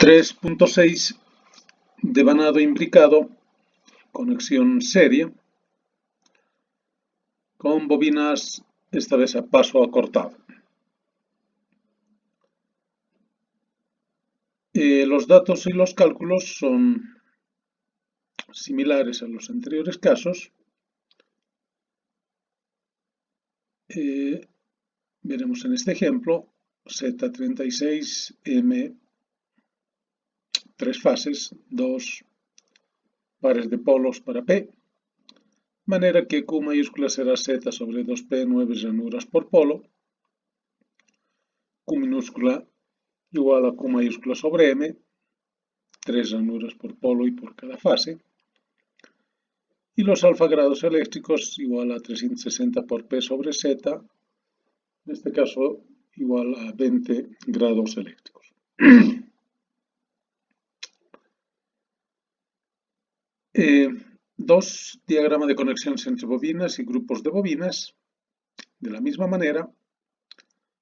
3.6 devanado imbricado, conexión serie, con bobinas esta vez a paso acortado. Los datos y los cálculos son similares a los anteriores casos. Veremos en este ejemplo Z36M, 3 fases, 2 pares de polos para P, de manera que Q mayúscula será Z sobre 2P, 9 ranuras por polo, Q minúscula igual a Q mayúscula sobre M, 3 ranuras por polo y por cada fase, y los alfa grados eléctricos igual a 360 por P sobre Z, en este caso igual a 20 grados eléctricos. Dos diagramas de conexiones entre bobinas y grupos de bobinas. De la misma manera,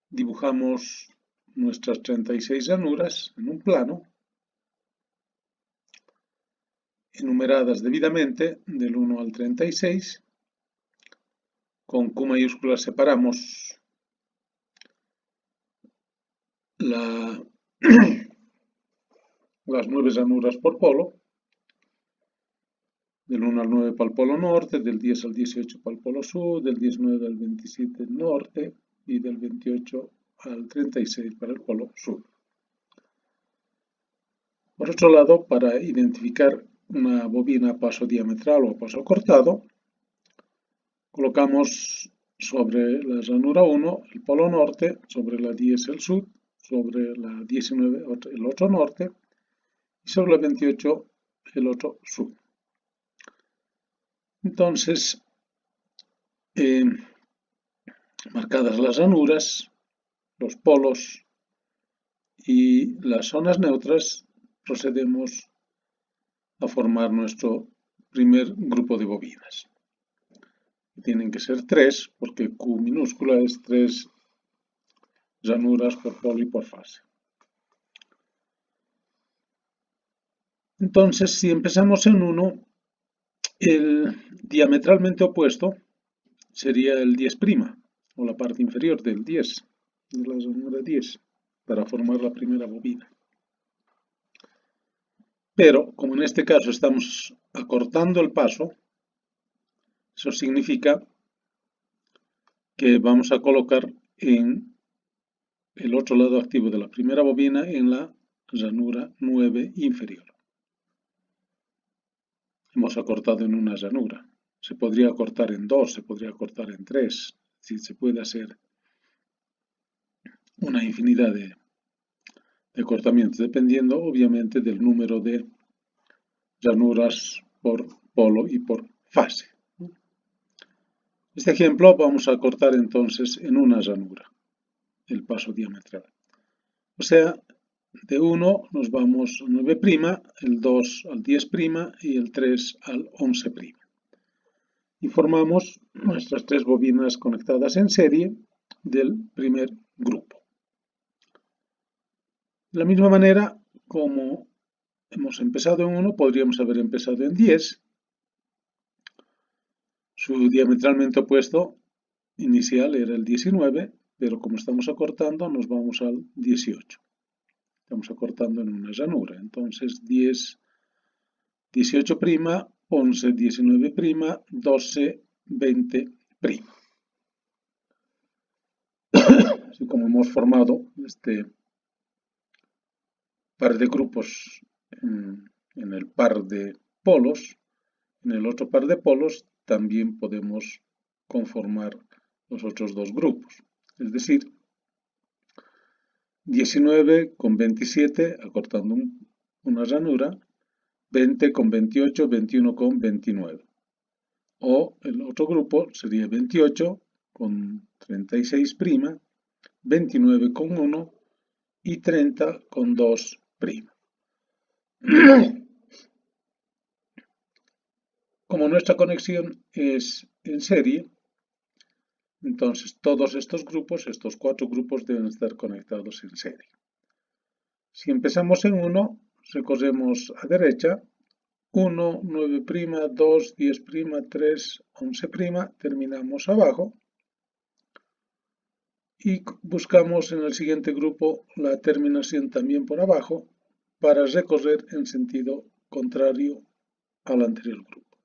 dibujamos nuestras 36 ranuras en un plano, enumeradas debidamente del 1 al 36. Con Q mayúscula separamos las 9 ranuras por polo, del 1 al 9 para el polo norte, del 10 al 18 para el polo sur, del 19 al 27 norte y del 28 al 36 para el polo sur. Por otro lado, para identificar una bobina a paso diametral o a paso cortado, colocamos sobre la ranura 1 el polo norte, sobre la 10 el sur, sobre la 19 el otro norte y sobre la 28 el otro sur. Entonces, marcadas las ranuras, los polos y las zonas neutras, procedemos a formar nuestro primer grupo de bobinas. Tienen que ser 3 porque Q minúscula es 3 ranuras por polo y por fase. Entonces, si empezamos en 1, el diametralmente opuesto sería el 10', o la parte inferior del 10, de la ranura 10, para formar la primera bobina. Pero, como en este caso estamos acortando el paso, eso significa que vamos a colocar en el otro lado activo de la primera bobina en la ranura 9 inferior. Hemos acortado en una ranura. Se podría acortar en 2, se podría acortar en 3, si se puede hacer una infinidad de acortamientos, dependiendo obviamente del número de ranuras por polo y por fase. Este ejemplo vamos a cortar entonces en una ranura el paso diametral. O sea, de 1 nos vamos a 9', el 2 al 10' y el 3 al 11'. Y formamos nuestras 3 bobinas conectadas en serie del primer grupo. De la misma manera, como hemos empezado en 1, podríamos haber empezado en 10. Su diametralmente opuesto inicial era el 19, pero como estamos acortando, nos vamos al 18. Estamos acortando en una ranura. Entonces, 10, 18', 11, 19', 12, 20'. Así como hemos formado este par de grupos en el par de polos, en el otro par de polos también podemos conformar los otros dos grupos. Es decir, 19 con 27, acortando una ranura, 20 con 28, 21 con 29. O el otro grupo sería 28 con 36', 29 con 1 y 30 con 2'. Como nuestra conexión es en serie, entonces todos estos grupos, estos 4 grupos deben estar conectados en serie. Si empezamos en 1, recorremos a derecha, 1, 9', 2, 10', 3, 11', terminamos abajo y buscamos en el siguiente grupo la terminación también por abajo para recorrer en sentido contrario al anterior grupo.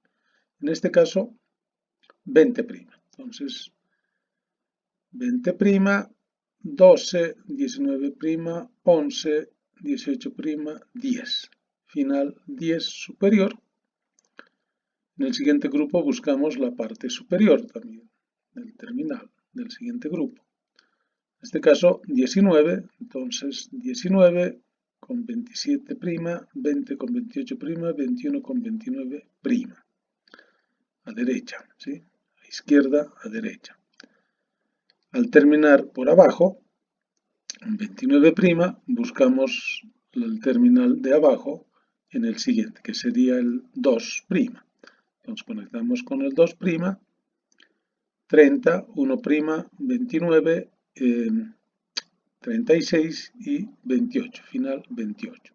En este caso, 20'. Entonces, 20', 12, 19', 11, 18', 10. Final 10 superior. En el siguiente grupo buscamos la parte superior también del terminal del siguiente grupo. En este caso 19, entonces 19 con 27', 20 con 28', 21 con 29'. A derecha, ¿sí? A izquierda, a derecha. Al terminar por abajo, en 29', buscamos el terminal de abajo en el siguiente, que sería el 2'. Entonces conectamos con el 2', 30, 1', 29, 36 y 28, final 28.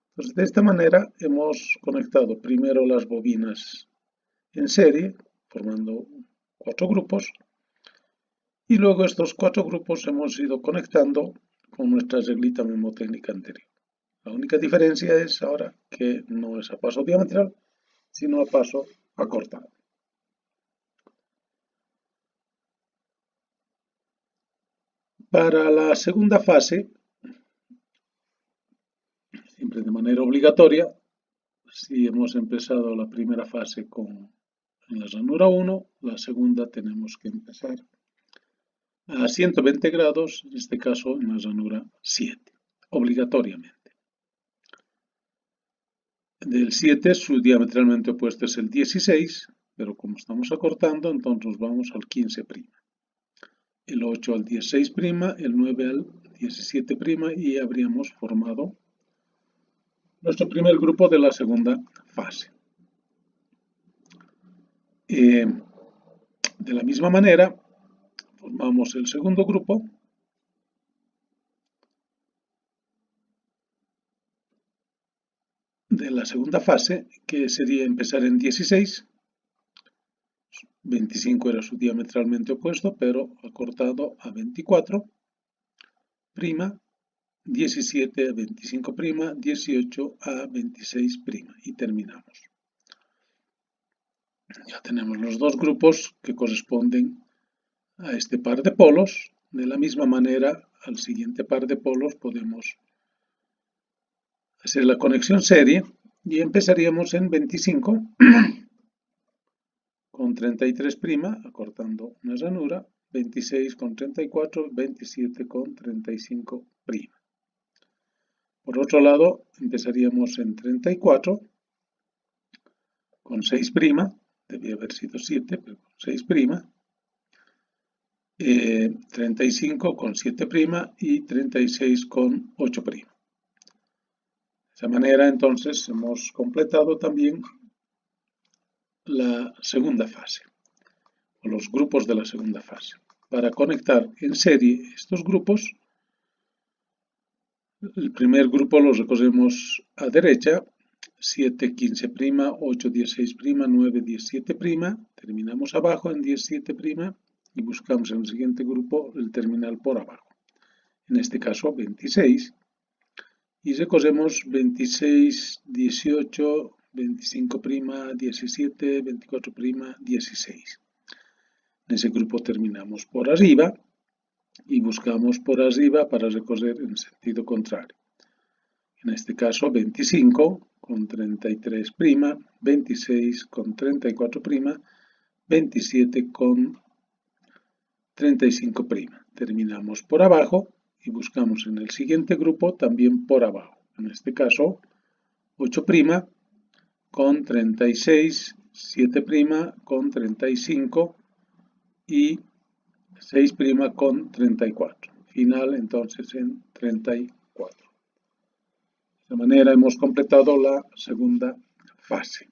Entonces de esta manera hemos conectado primero las bobinas en serie, formando 4 grupos, y luego estos 4 grupos hemos ido conectando con nuestra reglita memotécnica anterior. La única diferencia es ahora que no es a paso diametral, sino a paso acortado. Para la segunda fase, siempre de manera obligatoria, si hemos empezado la primera fase en la ranura 1, la segunda tenemos que empezar a 120 grados, en este caso en la ranura 7, obligatoriamente. Del 7 su diametralmente opuesto es el 16, pero como estamos acortando, entonces nos vamos al 15'. El 8 al 16', el 9 al 17', y habríamos formado nuestro primer grupo de la segunda fase. De la misma manera, formamos el segundo grupo de la segunda fase, que sería empezar en 16. 25 era su diametralmente opuesto, pero acortado a 24', 17 a 25', 18 a 26', y terminamos. Ya tenemos los dos grupos que corresponden a este par de polos. De la misma manera, al siguiente par de polos podemos hacer la conexión serie y empezaríamos en 25 con 33', acortando una ranura, 26 con 34, 27 con 35'. Por otro lado, empezaríamos en 34 con 6', debía haber sido 7, pero con 6', 35 con 7' y 36 con 8'. De esa manera, entonces, hemos completado también la segunda fase, o los grupos de la segunda fase. Para conectar en serie estos grupos, el primer grupo lo recorremos a derecha, 7, 15', 8, 16', 9, 17', terminamos abajo en 17', y buscamos en el siguiente grupo el terminal por abajo, en este caso 26, y recorremos 26, 18, 25', 17, 24', 16. En ese grupo terminamos por arriba y buscamos por arriba para recorrer en sentido contrario. En este caso 25 con 33', 26 con 34', 27 con 35'. Terminamos por abajo y buscamos en el siguiente grupo también por abajo. En este caso 8' con 36, 7' con 35 y 6' con 34. Final entonces en 34. De esta manera hemos completado la segunda fase.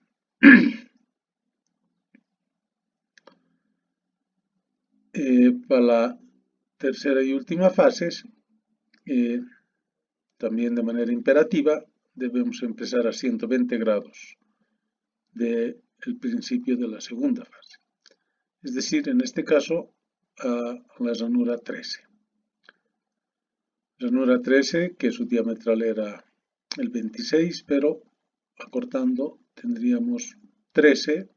Para la tercera y última fase, también de manera imperativa, debemos empezar a 120 grados del principio de la segunda fase. Es decir, en este caso, a la ranura 13. Ranura 13, que su diametral era el 26, pero acortando tendríamos 13,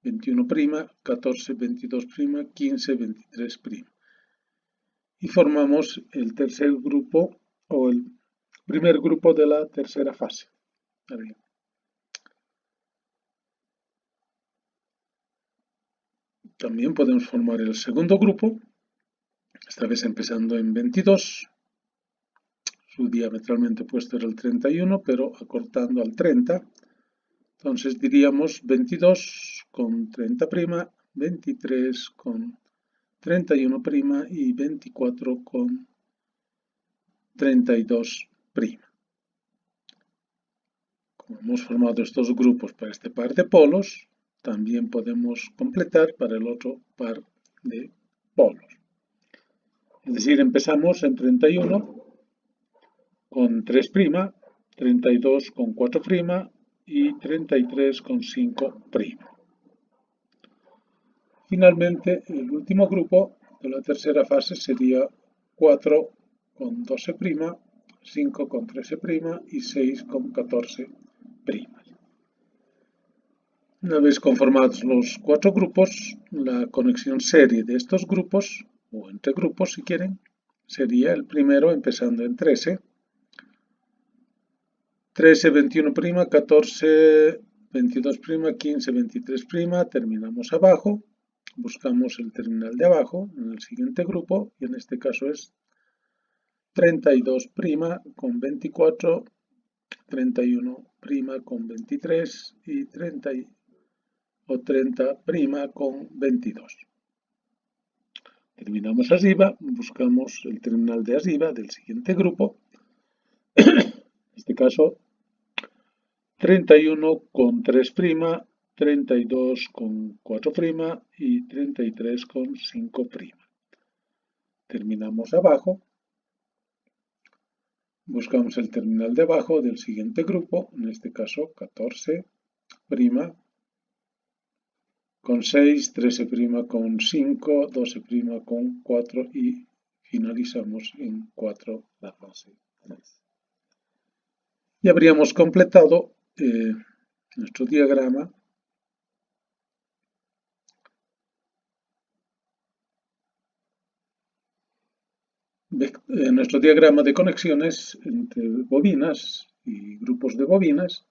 21', 14, 22', 15, 23'. Y formamos el tercer grupo o el primer grupo de la tercera fase. También podemos formar el segundo grupo, esta vez empezando en 22. Su diametralmente opuesto era el 31, pero acortando al 30. Entonces diríamos 22 con 30', 23 con 31' y 24 con 32'. Como hemos formado estos grupos para este par de polos, también podemos completar para el otro par de polos. Es decir, empezamos en 31 con 3', 32 con 4' y 33 con 5'. Finalmente, el último grupo de la tercera fase sería 4 con 12', 5 con 13' y 6 con 14'. Una vez conformados los 4 grupos, la conexión serie de estos grupos, o entre grupos si quieren, sería el primero empezando en 13, 21', 14, 22', 15, 23', terminamos abajo, buscamos el terminal de abajo en el siguiente grupo, y en este caso es 32' con 24, 31' con 23 y 30' con 22. Terminamos arriba, buscamos el terminal de arriba del siguiente grupo, en este caso 31 con 3', 32 con 4' y 33 con 5'. Terminamos abajo, buscamos el terminal de abajo del siguiente grupo, en este caso 14', con 6, 13' con 5, 12' con 4 y finalizamos en 4 la fase 3. Y habríamos completado nuestro diagrama de conexiones entre bobinas y grupos de bobinas,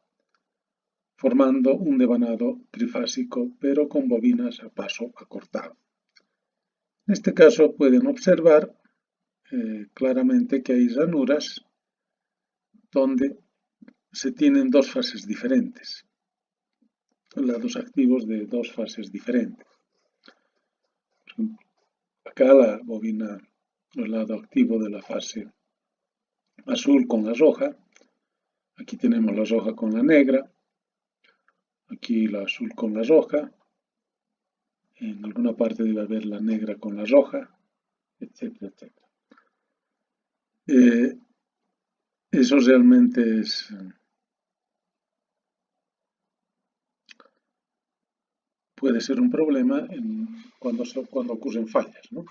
formando un devanado trifásico, pero con bobinas a paso acortado. En este caso pueden observar claramente que hay ranuras donde se tienen dos fases diferentes, lados activos de dos fases diferentes. Acá la bobina, el lado activo de la fase azul con la roja, aquí tenemos la roja con la negra, aquí la azul con la roja, en alguna parte debe haber la negra con la roja, etcétera, etcétera. Eso realmente es puede ser un problema cuando ocurren fallas, ¿no?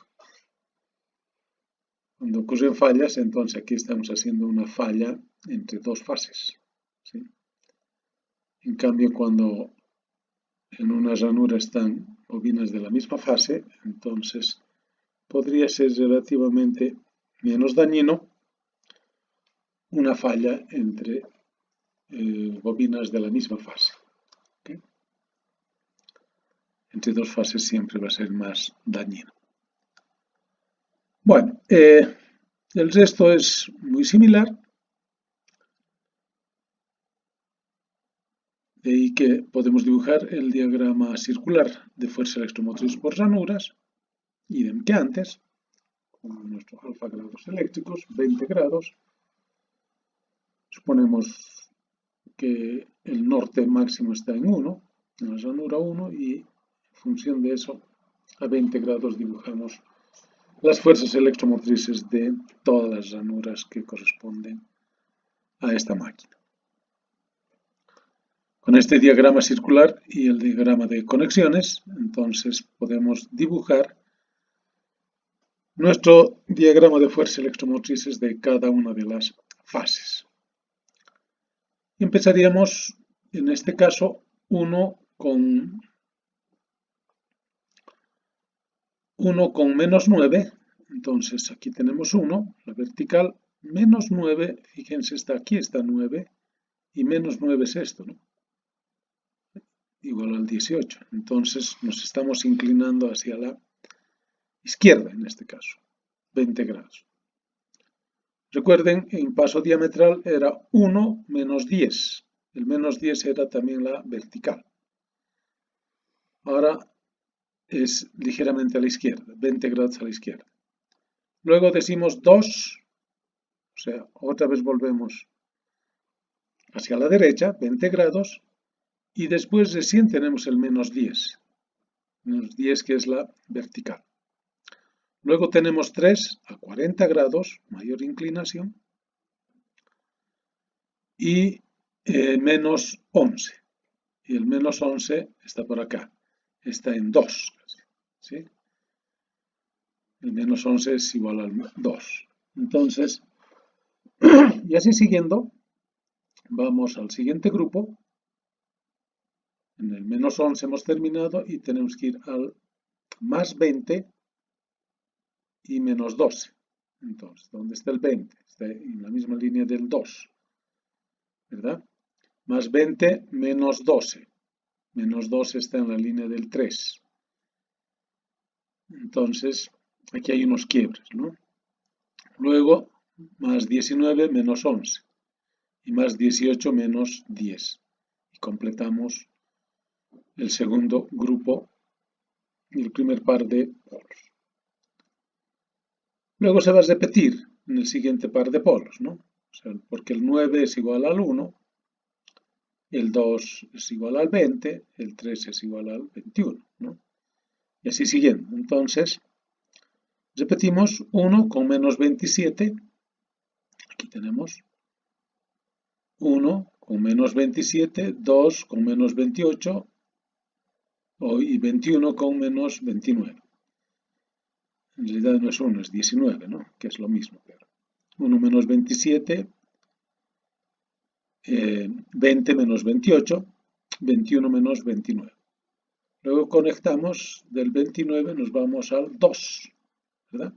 Cuando ocurren fallas, entonces aquí estamos haciendo una falla entre dos fases, ¿sí? En cambio, cuando en una ranura están bobinas de la misma fase, entonces podría ser relativamente menos dañino una falla entre bobinas de la misma fase. ¿Okay? Entre dos fases siempre va a ser más dañino. Bueno, el resto es muy similar. De ahí que podemos dibujar el diagrama circular de fuerza electromotriz por ranuras, idem que antes, con nuestros alfa grados eléctricos, 20 grados. Suponemos que el norte máximo está en 1, en la ranura 1, y en función de eso, a 20 grados dibujamos las fuerzas electromotrices de todas las ranuras que corresponden a esta máquina. Con este diagrama circular y el diagrama de conexiones, entonces podemos dibujar nuestro diagrama de fuerzas electromotrices de cada una de las fases. Empezaríamos, en este caso, 1 con menos 9. Entonces aquí tenemos 1, la vertical, menos 9, fíjense, aquí está 9, y menos 9 es esto, ¿no? Igual al 18. Entonces nos estamos inclinando hacia la izquierda, en este caso, 20 grados. Recuerden, en paso diametral era 1 menos 10. El menos 10 era también la vertical. Ahora es ligeramente a la izquierda, 20 grados a la izquierda. Luego decimos 2, o sea, otra vez volvemos hacia la derecha, 20 grados, y después recién tenemos el menos 10. Menos 10 que es la vertical. Luego tenemos 3 a 40 grados, mayor inclinación, y menos 11. Y el menos 11 está por acá, está en 2. ¿Sí? El menos 11 es igual al 2. Entonces, y así siguiendo, vamos al siguiente grupo. En el menos 11 hemos terminado y tenemos que ir al más 20 y menos 12. Entonces, ¿dónde está el 20? Está en la misma línea del 2, ¿verdad? Más 20 menos 12. Menos 12 está en la línea del 3. Entonces, aquí hay unos quiebres, ¿no? Luego, más 19 menos 11. Y más 18 menos 10. Y completamos el segundo grupo y el primer par de polos. Luego se va a repetir en el siguiente par de polos, ¿no? O sea, porque el 9 es igual al 1, el 2 es igual al 20, el 3 es igual al 21, ¿no? Y así siguiendo. Entonces, repetimos 1 con menos 27. Aquí tenemos 1 con menos 27, 2 con menos 28 y 21 con menos 29. En realidad no es 1, es 19, ¿no? Que es lo mismo. Pero 1 menos 27, 20 menos 28, 21 menos 29. Luego conectamos del 29, nos vamos al 2, ¿verdad?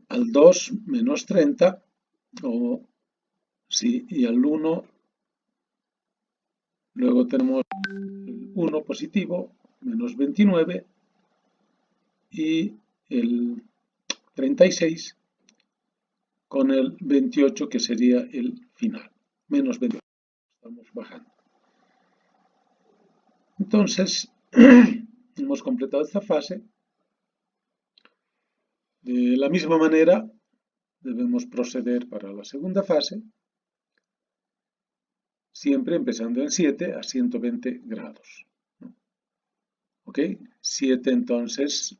Al 2 menos 30, y al 1, luego tenemos el 1 positivo, menos 29, y el 36 con el 28 que sería el final, menos 28, estamos bajando. Entonces, hemos completado esta fase. De la misma manera, debemos proceder para la segunda fase, siempre empezando en 7 a 120 grados. ¿Ok? 7 entonces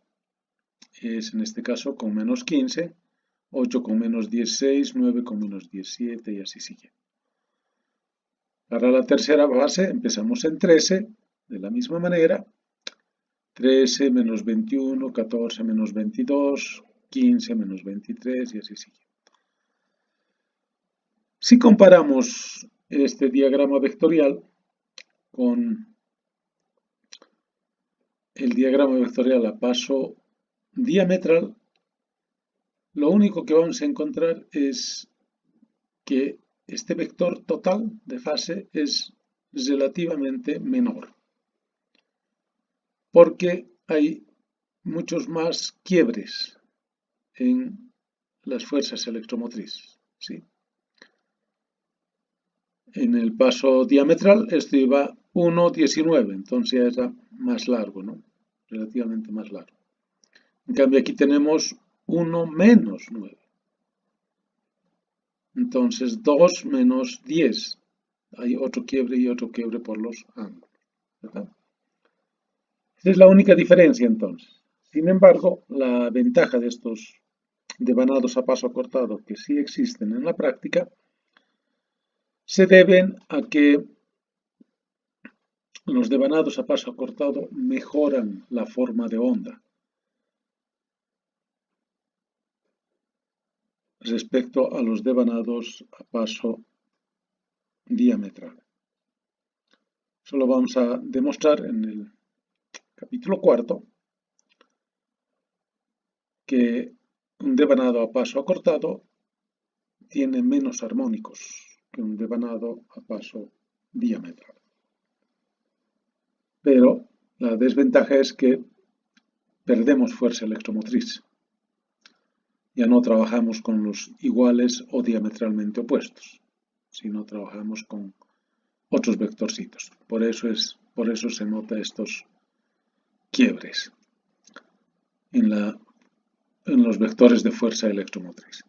es en este caso con menos 15, 8 con menos 16, 9 con menos 17 y así sigue. Para la tercera fase empezamos en 13, de la misma manera. 13 menos 21, 14 menos 22, 15 menos 23 y así sigue. Si comparamos este diagrama vectorial con el diagrama vectorial a paso diametral, lo único que vamos a encontrar es que este vector total de fase es relativamente menor, porque hay muchos más quiebres en las fuerzas electromotrices, ¿sí? En el paso diametral esto iba 1,19, entonces era más largo, ¿no? Relativamente más largo. En cambio aquí tenemos 1 menos 9. Entonces 2 menos 10. Hay otro quiebre y otro quiebre por los ángulos, ¿verdad? Esa es la única diferencia entonces. Sin embargo, la ventaja de estos devanados a paso acortado que sí existen en la práctica se deben a que los devanados a paso acortado mejoran la forma de onda respecto a los devanados a paso diametral. Eso lo vamos a demostrar en el capítulo 4, que un devanado a paso acortado tiene menos armónicos que un devanado a paso diametral. Pero la desventaja es que perdemos fuerza electromotriz. Ya no trabajamos con los iguales o diametralmente opuestos, sino trabajamos con otros vectorcitos. Por eso se nota estos quiebres en los vectores de fuerza electromotriz.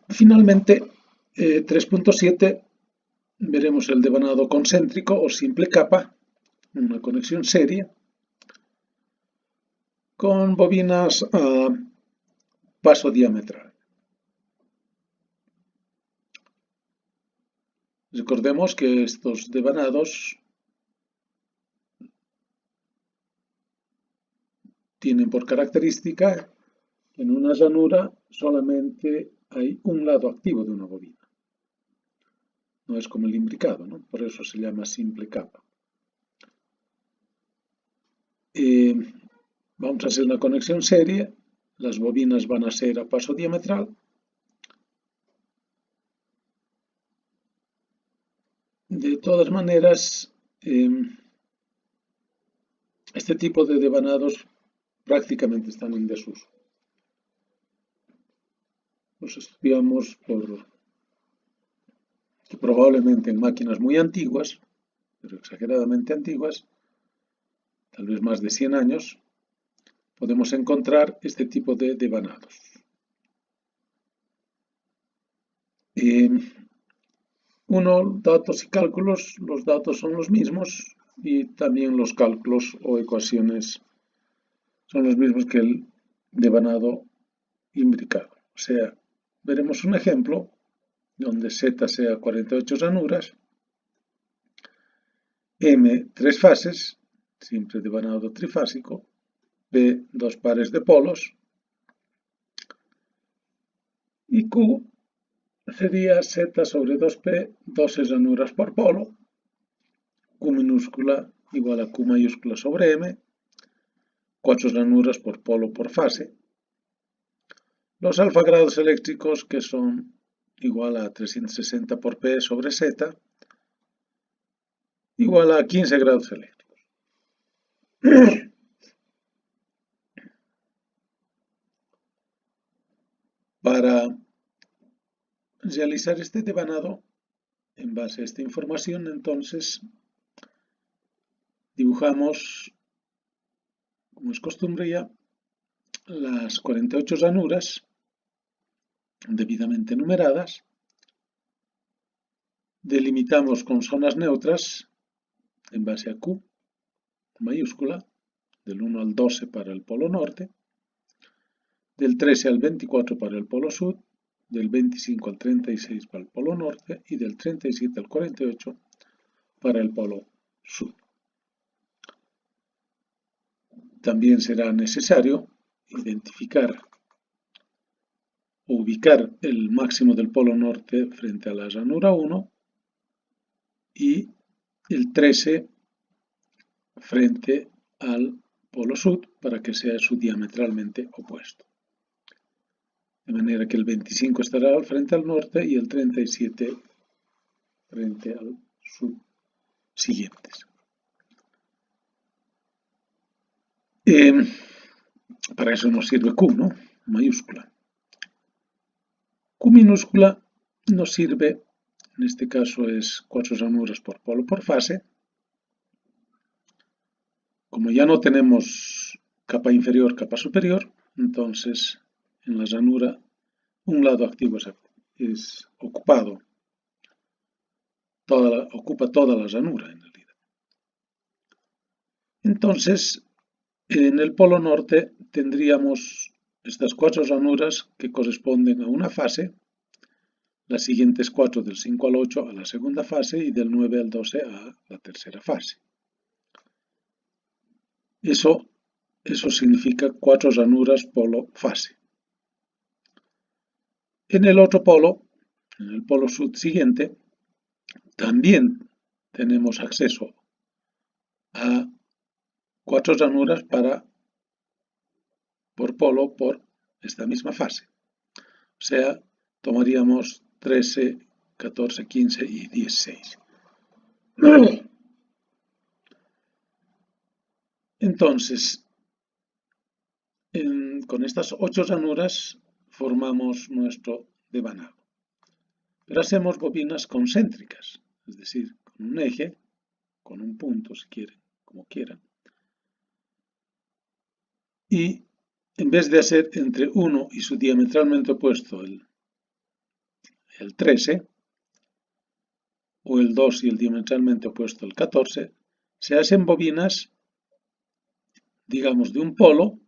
Finalmente, 3.7, veremos el devanado concéntrico o simple capa, una conexión serie, con bobinas a paso diametral. Recordemos que estos devanados tienen por característica que en una ranura solamente hay un lado activo de una bobina. No es como el imbricado, ¿no? Por eso se llama simple capa. Vamos a hacer una conexión serie. Las bobinas van a ser a paso diametral. De todas maneras, este tipo de devanados prácticamente están en desuso. Los estudiamos probablemente en máquinas muy antiguas, pero exageradamente antiguas, tal vez más de 100 años, podemos encontrar este tipo de devanados. Datos y cálculos, los datos son los mismos y también los cálculos o ecuaciones son los mismos que el devanado imbricado. O sea, veremos un ejemplo donde Z sea 48 ranuras, M 3 fases, siempre devanado trifásico, P 2 pares de polos y Q sería Z sobre 2P, 12 ranuras por polo, Q minúscula igual a Q mayúscula sobre M, 4 ranuras por polo por fase. Los alfa grados eléctricos, que son igual a 360 por P sobre Z, igual a 15 grados eléctricos. Para realizar este devanado, en base a esta información, entonces, dibujamos, como es costumbre ya, las 48 ranuras debidamente numeradas, delimitamos con zonas neutras en base a Q mayúscula, del 1 al 12 para el polo norte, del 13 al 24 para el polo sur, del 25 al 36 para el polo norte y del 37 al 48 para el polo sur. También será necesario identificar o ubicar el máximo del polo norte frente a la ranura 1 y el 13 frente al polo sur para que sea su diametralmente opuesto. De manera que el 25 estará frente al norte y el 37 frente al sur siguientes. Para eso nos sirve Q, ¿no? Mayúscula. Q minúscula nos sirve, en este caso es 4 ranuras por polo por fase. Como ya no tenemos capa inferior, capa superior, entonces en la ranura un lado activo es ocupado ocupa toda la ranura en realidad. Entonces, en el polo norte tendríamos estas 4 ranuras que corresponden a una fase, las siguientes 4 del 5 al 8 a la segunda fase y del 9 al 12 a la tercera fase. Eso significa 4 ranuras polo fase. En el otro polo, en el polo subsiguiente, también tenemos acceso a 4 ranuras por polo por esta misma fase. O sea, tomaríamos 13, 14, 15 y 16. Entonces, con estas 8 ranuras formamos nuestro devanado. Pero hacemos bobinas concéntricas, es decir, con un eje, con un punto si quieren, como quieran. Y en vez de hacer entre 1 y su diametralmente opuesto el 13, o el 2 y el diametralmente opuesto el 14, se hacen bobinas, digamos, de un polo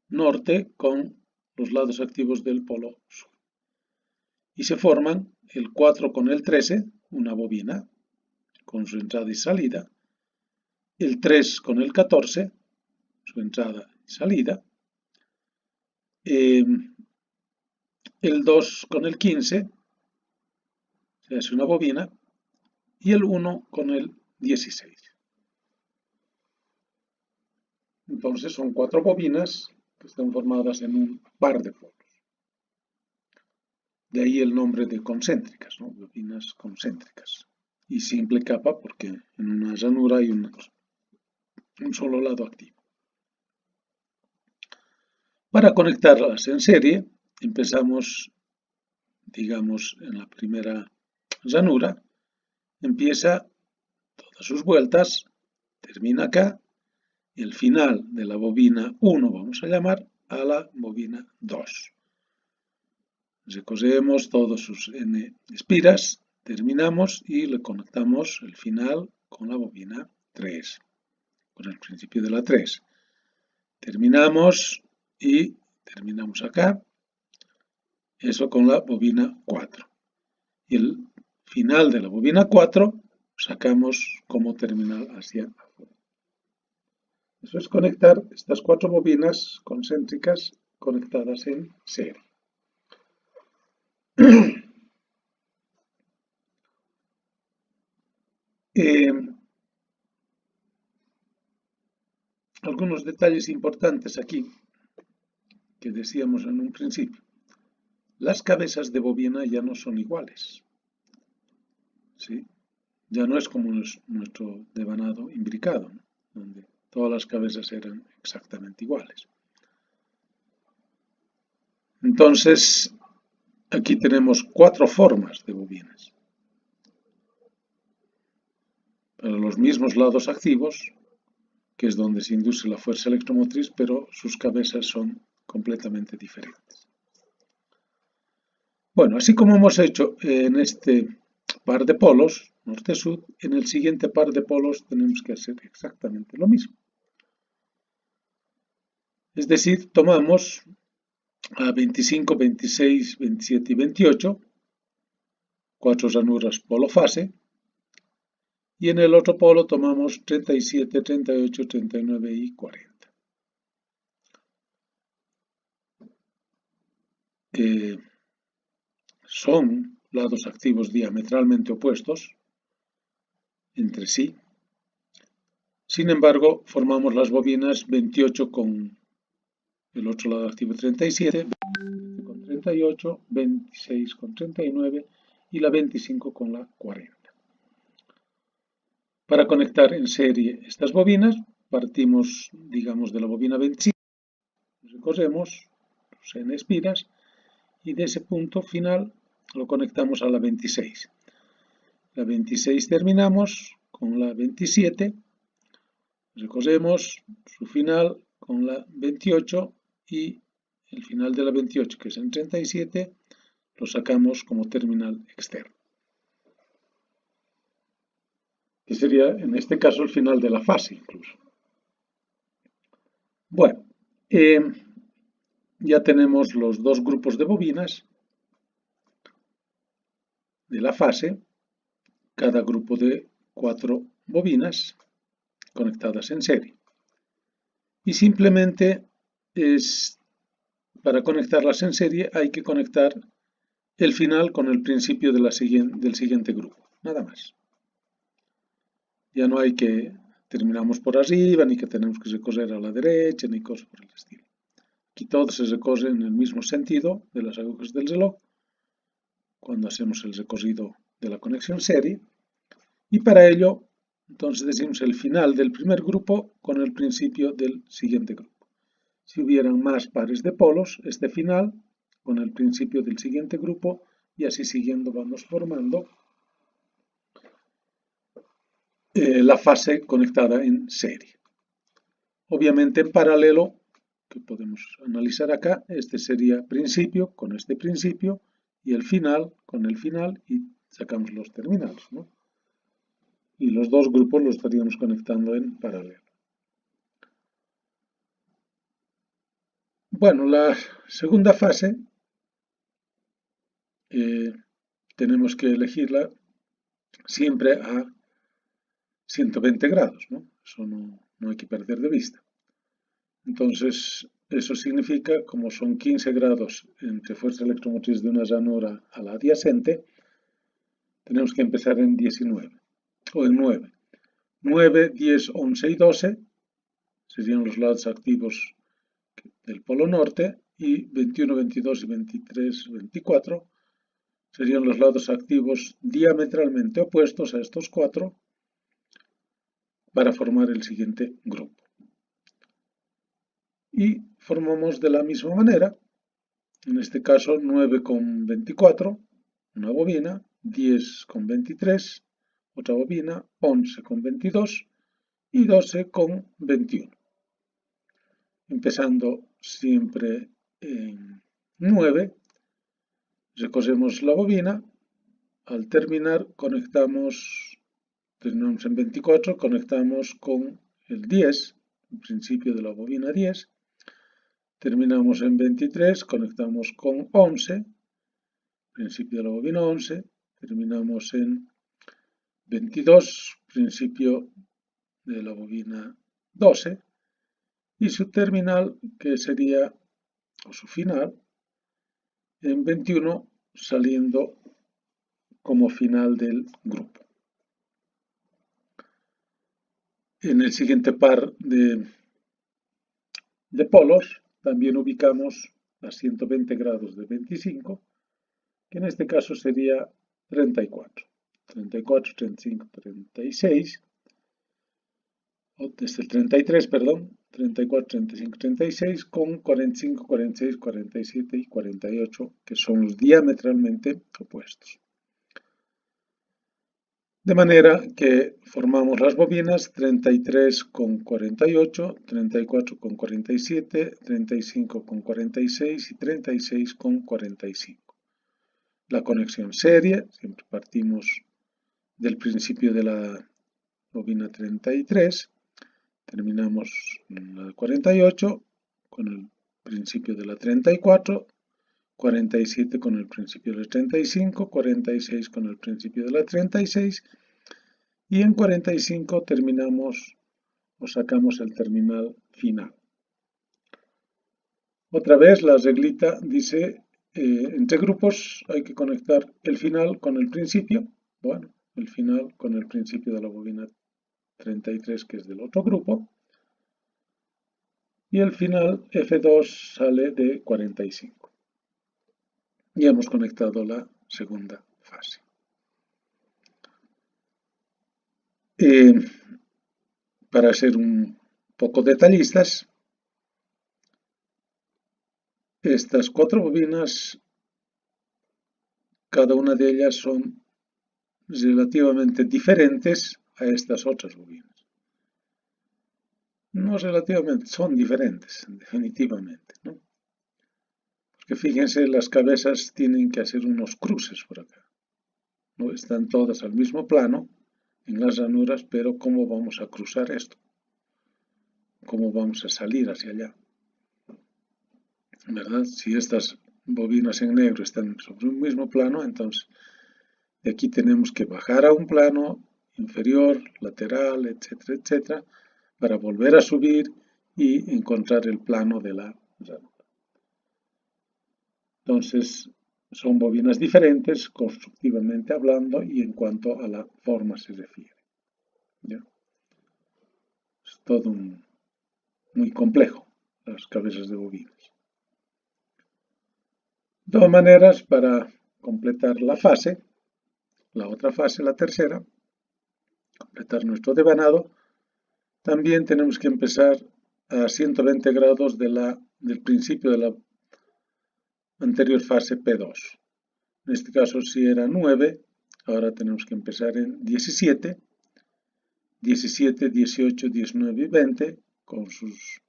norte con los lados activos del polo sur. Y se forman el 4 con el 13, una bobina con su entrada y salida, el 3 con el 14, su entrada y salida, el 2 con el 15, se hace una bobina, y el 1 con el 16. Entonces son 4 bobinas que están formadas en un par de polos. De ahí el nombre de concéntricas, ¿no? Bobinas concéntricas. Y simple capa porque en una ranura hay un solo lado activo. Para conectarlas en serie, empezamos, digamos, en la primera ranura, empieza todas sus vueltas, termina acá, y el final de la bobina 1 vamos a llamar a la bobina 2. Recogemos todos sus N espiras, terminamos y le conectamos el final con la bobina 3, con el principio de la 3. Terminamos y terminamos acá, eso con la bobina 4. Y el final de la bobina 4 sacamos como terminal hacia afuera. Eso es conectar estas 4 bobinas concéntricas conectadas en serie. Algunos detalles importantes aquí que decíamos en un principio. Las cabezas de bobina ya no son iguales. ¿Sí? Ya no es como nuestro devanado imbricado, ¿no? Donde todas las cabezas eran exactamente iguales. Entonces, aquí tenemos 4 formas de bobinas. Para los mismos lados activos, que es donde se induce la fuerza electromotriz, pero sus cabezas son completamente diferentes. Bueno, así como hemos hecho en este par de polos, norte-sur, en el siguiente par de polos tenemos que hacer exactamente lo mismo. Es decir, tomamos a 25, 26, 27 y 28, 4 ranuras polo fase, y en el otro polo tomamos 37, 38, 39 y 40. Son lados activos diametralmente opuestos entre sí. Sin embargo, formamos las bobinas 28 con el otro lado activo 37, con 38, 26 con 39 y la 25 con la 40. Para conectar en serie estas bobinas, partimos, digamos, de la bobina 25, recorremos los N espiras y de ese punto final lo conectamos a la 26. La 26 terminamos con la 27, recorremos su final con la 28 y el final de la 28, que es en 37, lo sacamos como terminal externo. que sería en este caso el final de la fase incluso. Bueno, ya tenemos los dos grupos de bobinas de la fase, cada grupo de 4 bobinas conectadas en serie. Y simplemente para conectarlas en serie hay que conectar el final con el principio del siguiente grupo, nada más. Ya no hay que terminamos por arriba, ni que tenemos que recoger a la derecha, ni cosas por el estilo. Aquí todo se recoge en el mismo sentido de las agujas del reloj, cuando hacemos el recorrido de la conexión serie, y para ello, entonces decimos el final del primer grupo con el principio del siguiente grupo. Si hubieran más pares de polos, este final con el principio del siguiente grupo, y así siguiendo vamos formando la fase conectada en serie. Obviamente en paralelo, que podemos analizar acá, este sería principio con este principio y el final con el final y sacamos los terminales, ¿no? Y los dos grupos los estaríamos conectando en paralelo. Bueno, la segunda fase tenemos que elegirla siempre a 120 grados, ¿no? Eso no hay que perder de vista. Entonces, eso significa, como son 15 grados entre fuerza electromotriz de una llanura a la adyacente, tenemos que empezar en 19, o en 9. 9, 10, 11 y 12 serían los lados activos del polo norte, y 21, 22 y 23, 24 serían los lados activos diametralmente opuestos a estos 4 para formar el siguiente grupo. Y formamos de la misma manera, en este caso 9 con 24, una bobina, 10 con 23, otra bobina, 11 con 22 y 12 con 21. Empezando siempre en 9, recogemos la bobina, al terminar terminamos en 24, conectamos con el 10, el principio de la bobina 10, terminamos en 23, conectamos con 11, principio de la bobina 11, terminamos en 22, principio de la bobina 12, y su terminal, que sería, o su final, en 21, saliendo como final del grupo. En el siguiente par de polos también ubicamos a 120 grados de 25, que en este caso sería 34. 34, 35, 36, o desde el 33, perdón, 34, 35, 36, con 45, 46, 47 y 48, que son los diametralmente opuestos. De manera que formamos las bobinas 33 con 48, 34 con 47, 35 con 46 y 36 con 45. La conexión serie, siempre partimos del principio de la bobina 33, terminamos en la 48 con el principio de la 34, 47 con el principio de la 35, 46 con el principio de la 36, y en 45 terminamos o sacamos el terminal final. Otra vez la reglita dice, entre grupos hay que conectar el final con el principio. Bueno, el final con el principio de la bobina 33, que es del otro grupo. Y el final F2 sale de 45. Y hemos conectado la segunda fase. Para ser un poco detallistas, estas 4 bobinas, cada una de ellas son relativamente diferentes a estas otras bobinas. No relativamente, son diferentes, definitivamente, ¿no? Porque fíjense, las cabezas tienen que hacer unos cruces por acá. No están todas al mismo plano, en las ranuras, pero ¿cómo vamos a cruzar esto? ¿Cómo vamos a salir hacia allá? ¿Verdad? Si estas bobinas en negro están sobre un mismo plano, entonces de aquí tenemos que bajar a un plano inferior, lateral, etcétera, etcétera, para volver a subir y encontrar el plano de la ranura. Entonces, son bobinas diferentes constructivamente hablando y en cuanto a la forma se refiere. ¿Ya? Es todo muy complejo, las cabezas de bobinas. De todas maneras, para completar la fase, la otra fase, la tercera, completar nuestro devanado, también tenemos que empezar a 120 grados del principio de la anterior fase P2. En este caso, si era 9, ahora tenemos que empezar en 17, 17, 18, 19 y 20, con sus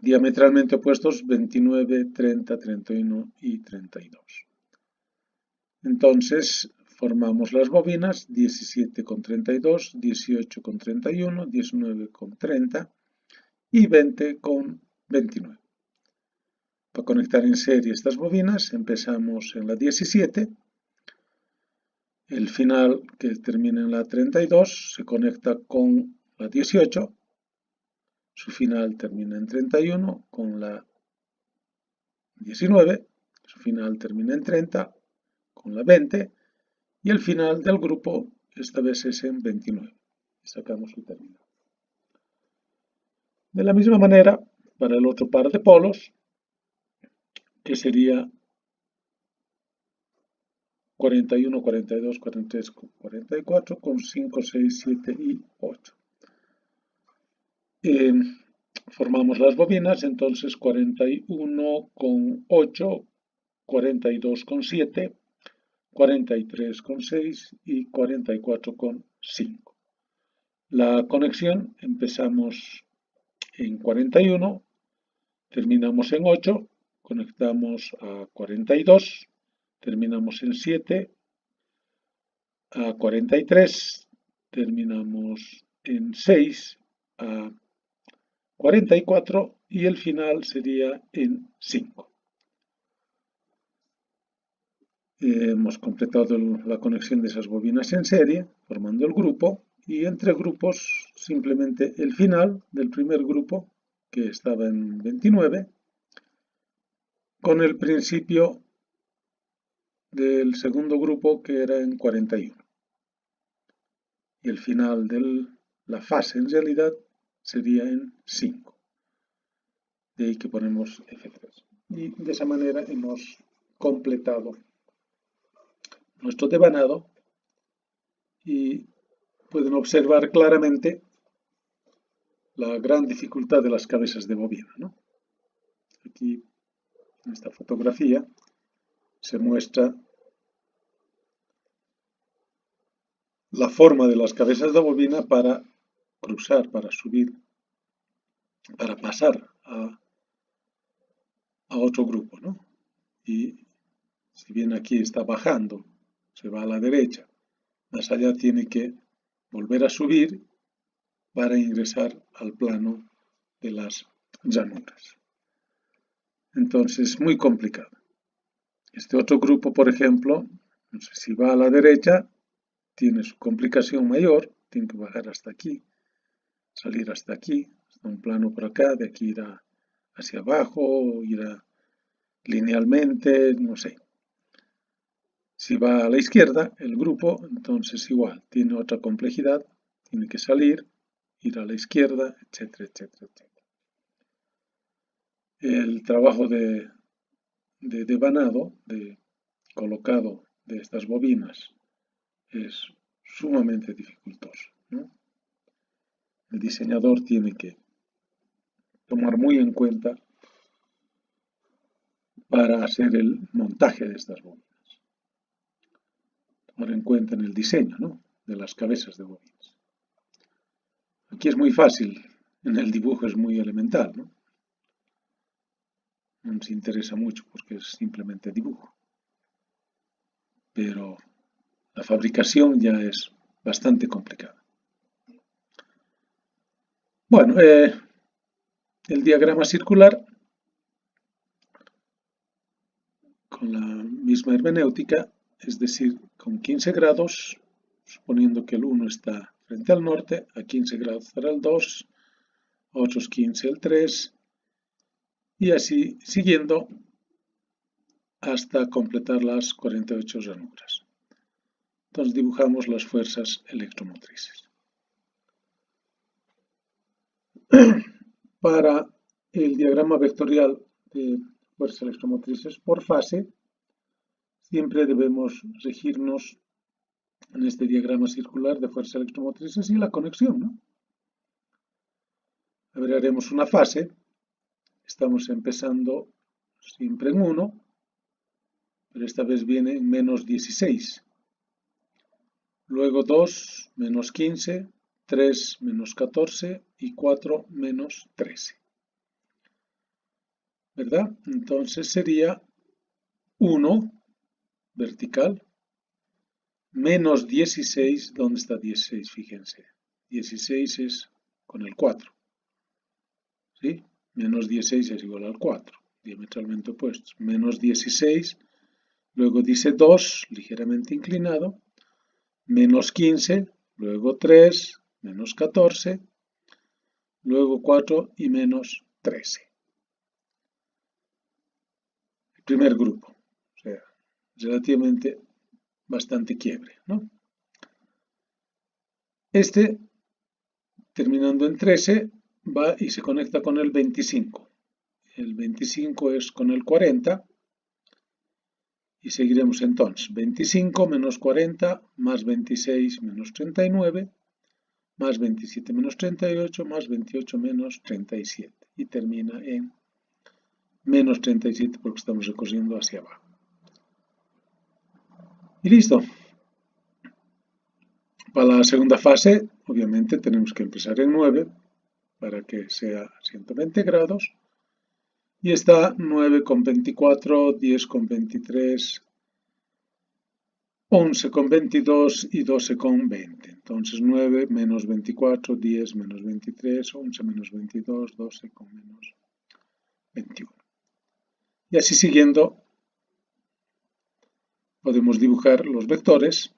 diametralmente opuestos 29, 30, 31 y 32. Entonces, formamos las bobinas 17 con 32, 18 con 31, 19 con 30 y 20 con 29. Para conectar en serie estas bobinas empezamos en la 17, el final que termina en la 32 se conecta con la 18, su final termina en 31 con la 19, su final termina en 30 con la 20 y el final del grupo esta vez es en 29 y sacamos su término. De la misma manera, para el otro par de polos, que sería 41, 42, 43, 44, con 5, 6, 7 y 8. Formamos las bobinas, entonces 41 con 8, 42 con 7, 43 con 6 y 44 con 5. La conexión empezamos en 41, terminamos en 8, conectamos a 42, terminamos en 7, a 43, terminamos en 6, a 44 y el final sería en 5. Hemos completado la conexión de esas bobinas en serie, formando el grupo, y entre grupos simplemente el final del primer grupo, que estaba en 29, con el principio del segundo grupo, que era en 41. Y el final de la fase en realidad sería en 5. De ahí que ponemos F3. Y de esa manera hemos completado nuestro devanado y pueden observar claramente la gran dificultad de las cabezas de bobina, ¿no? Aquí, en esta fotografía, se muestra la forma de las cabezas de bobina para cruzar, para subir, para pasar a otro grupo, ¿no? Y si bien aquí está bajando, se va a la derecha, más allá tiene que volver a subir para ingresar al plano de las llanuras. Entonces, muy complicado. Este otro grupo, por ejemplo, no sé, si va a la derecha, tiene su complicación mayor, tiene que bajar hasta aquí, salir hasta aquí, hasta un plano por acá, de aquí ir hacia abajo, ir linealmente, no sé. Si va a la izquierda, el grupo, entonces igual, tiene otra complejidad, tiene que salir, ir a la izquierda, etcétera, etcétera, etcétera. El trabajo de devanado, de colocado de estas bobinas, es sumamente dificultoso, ¿no? El diseñador tiene que tomar muy en cuenta para hacer el montaje de estas bobinas. Tomar en cuenta en el diseño, ¿no?, de las cabezas de bobinas. Aquí es muy fácil, en el dibujo es muy elemental, ¿no? No nos interesa mucho porque es simplemente dibujo. Pero la fabricación ya es bastante complicada. Bueno, el diagrama circular, con la misma hermenéutica, es decir, con 15 grados, suponiendo que el 1 está frente al norte, a 15 grados estará el 2, a otros 15 el 3, y así siguiendo hasta completar las 48 ranuras. Entonces dibujamos las fuerzas electromotrices. Para el diagrama vectorial de fuerzas electromotrices por fase, siempre debemos regirnos en este diagrama circular de fuerzas electromotrices y la conexión, ¿no? A ver, haremos una fase. Estamos empezando siempre en 1, pero esta vez viene en menos 16. Luego 2, menos 15, 3, menos 14 y 4, menos 13. ¿Verdad? Entonces sería 1 vertical, menos 16, ¿dónde está 16? Fíjense, 16 es con el 4, ¿sí? Menos 16 es igual al 4, diametralmente opuestos. Menos 16, luego dice 2, ligeramente inclinado, menos 15, luego 3, menos 14, luego 4 y menos 13. El primer grupo, o sea, relativamente bastante quiebre, ¿no? Este, terminando en 13, va y se conecta con el 25. El 25 es con el 40. Y seguiremos entonces. 25 menos 40 más 26 menos 39 más 27 menos 38 más 28 menos 37. Y termina en menos 37 porque estamos recorriendo hacia abajo. Y listo. Para la segunda fase, obviamente, tenemos que empezar en 9 para que sea 120 grados. Y está 9 con 24, 10 con 23, 11 con 22 y 12 con 20. Entonces 9 menos 24, 10 menos 23, 11 menos 22, 12 con menos 21. Y así siguiendo podemos dibujar los vectores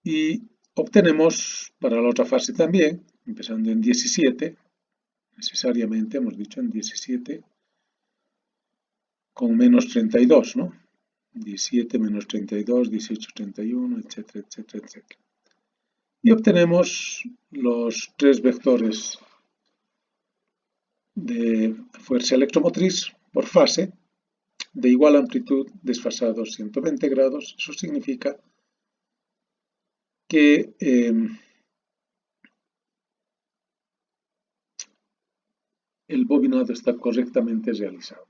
y obtenemos para la otra fase también, empezando en 17, necesariamente hemos dicho en 17 con menos 32, ¿no? 17 menos 32, 18, 31, etcétera, etcétera, etcétera. Y obtenemos los tres vectores de fuerza electromotriz por fase de igual amplitud desfasados 120 grados. Eso significa que el bobinado está correctamente realizado.